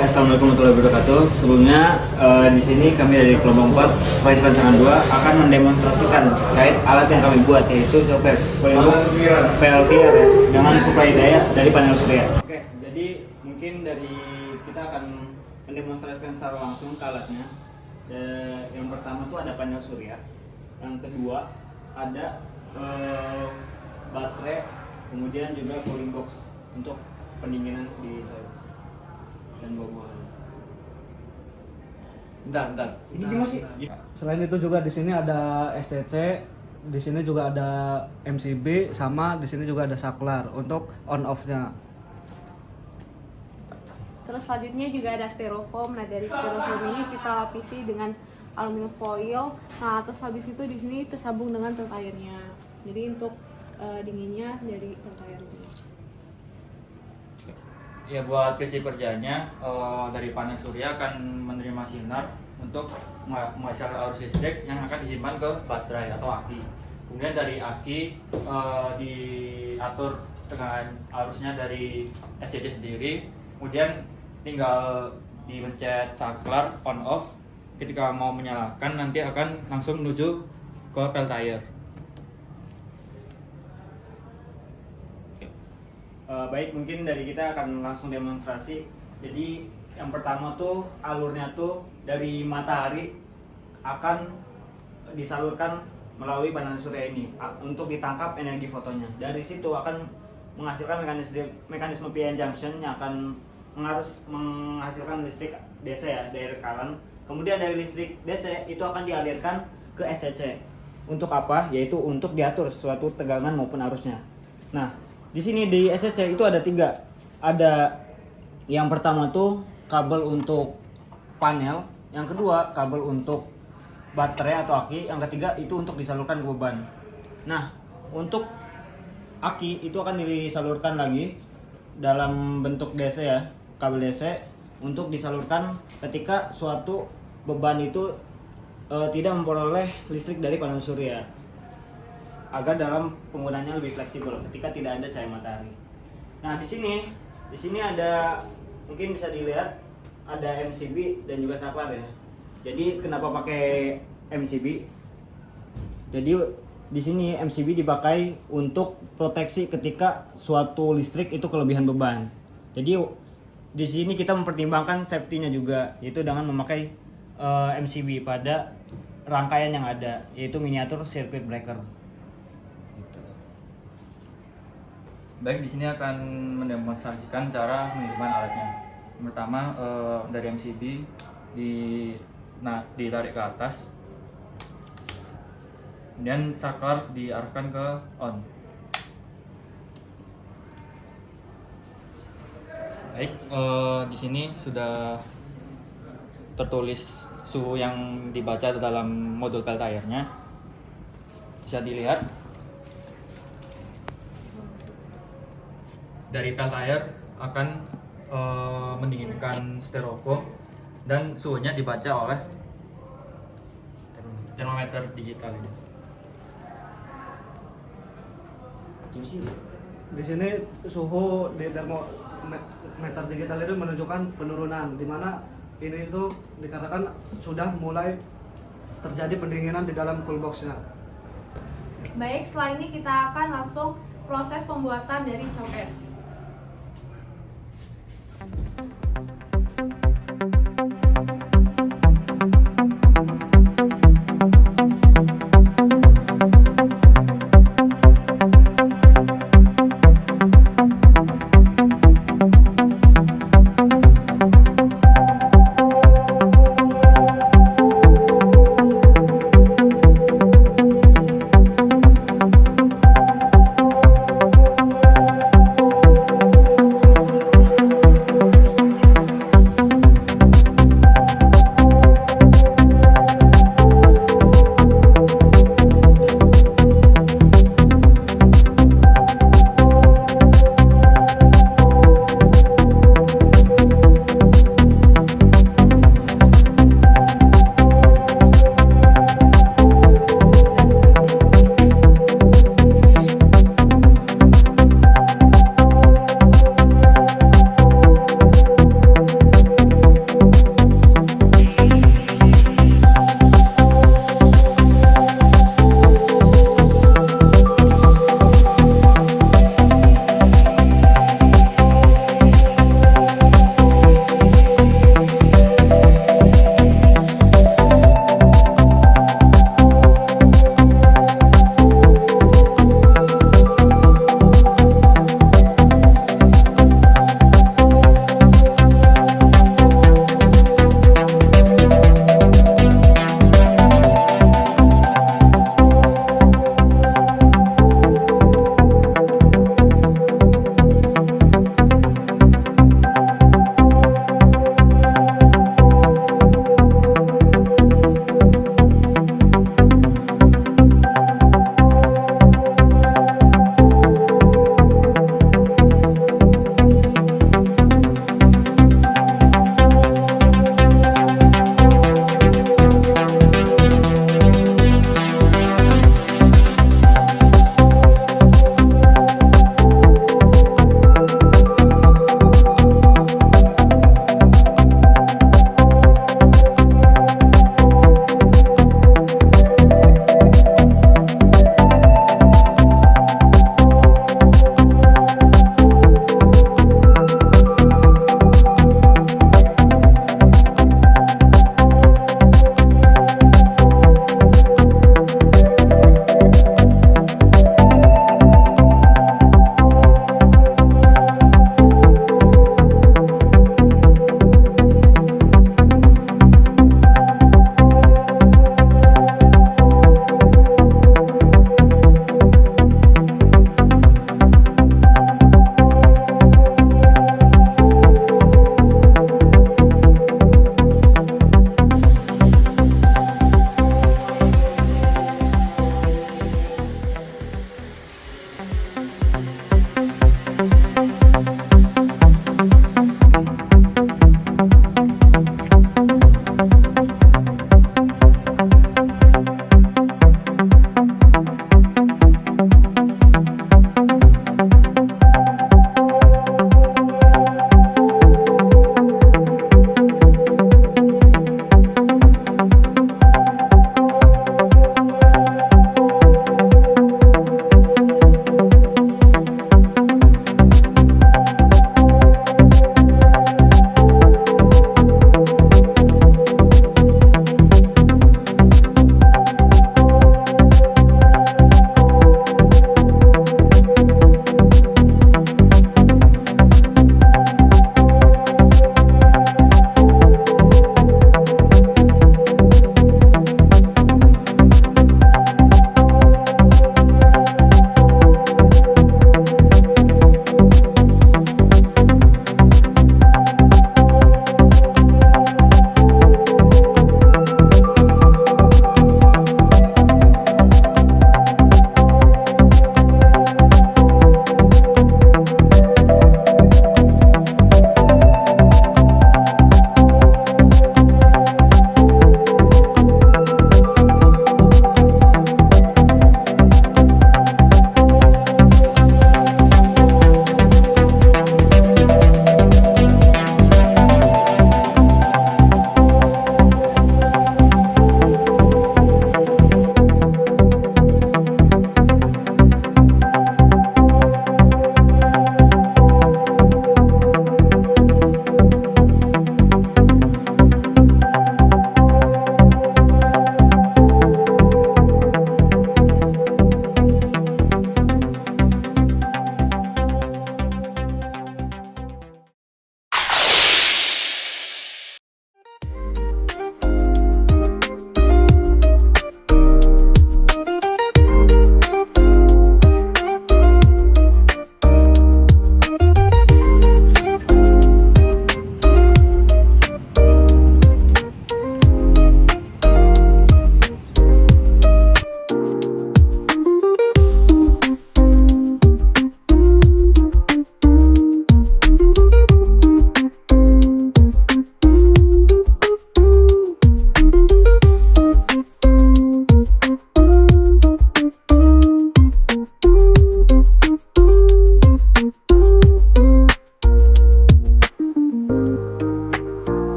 Assalamualaikum warahmatullahi wabarakatuh. Sebelumnya di sini kami dari kelompok 4 Proyek Rancangan 2 akan mendemonstrasikan terkait alat yang kami buat, yaitu Cooperbox PLTR ya, dengan suplai daya dari panel surya. Oke, jadi mungkin dari kita akan mendemonstrasikan secara langsung ke alatnya. Yang pertama tuh ada panel surya, yang kedua ada baterai, kemudian juga cooling box untuk pendinginan di sayur dan buah-buahan. Bentar. Ini gimana sih? Selain itu juga di sini ada SCC, di sini juga ada MCB, sama di sini juga ada saklar untuk on off-nya. Terus selanjutnya juga ada styrofoam. Nah, dari styrofoam ini kita lapisi dengan aluminium foil. Nah, terus habis itu di sini tersambung dengan peltiernya. Jadi untuk dinginnya dari peltier ini. Ya, buat prinsip kerjanya dari panel surya akan menerima sinar untuk menghasilkan arus listrik yang akan disimpan ke baterai atau aki. Kemudian dari aki diatur dengan arusnya dari SCC sendiri. Kemudian tinggal dipencet saklar on off. Ketika mau menyalakan nanti akan langsung menuju ke peltier. Baik, mungkin dari kita akan langsung demonstrasi. Jadi yang pertama tuh alurnya tuh dari matahari akan disalurkan melalui panel surya ini untuk ditangkap energi fotonya. Dari situ akan menghasilkan mekanisme PN junction yang akan menghasilkan listrik DC ya, direct current. Kemudian dari listrik DC itu akan dialirkan ke SCC. Untuk apa? Yaitu untuk diatur suatu tegangan maupun arusnya. Nah, di sini di SCC itu ada 3. Ada yang pertama tuh kabel untuk panel, yang kedua kabel untuk baterai atau aki, yang ketiga itu untuk disalurkan ke beban. Nah, untuk aki itu akan disalurkan lagi dalam bentuk DC ya, kabel DC untuk disalurkan ketika suatu beban itu tidak memperoleh listrik dari panel surya, agar dalam penggunaannya lebih fleksibel ketika tidak ada cahaya matahari. Nah, di sini ada, mungkin bisa dilihat ada MCB dan juga saklar ya. Jadi kenapa pakai MCB? Jadi di sini MCB dipakai untuk proteksi ketika suatu listrik itu kelebihan beban. Jadi di sini kita mempertimbangkan safety-nya juga, yaitu dengan memakai MCB pada rangkaian yang ada, yaitu miniatur circuit breaker. Baik, di sini akan mendemonstrasikan cara pengiriman alatnya. Yang pertama dari MCB ditarik ke atas, kemudian saklar diarahkan ke on. Baik, di sini sudah tertulis suhu yang dibaca dalam modul peltiernya. Bisa dilihat dari peltier akan mendinginkan styrofoam dan suhunya dibaca oleh termometer digital ini. Di sini suhu di termometer digital itu menunjukkan penurunan, di mana ini itu dikatakan sudah mulai terjadi pendinginan di dalam cool box-nya. Baik, setelah ini kita akan langsung proses pembuatan dari Cooperbox.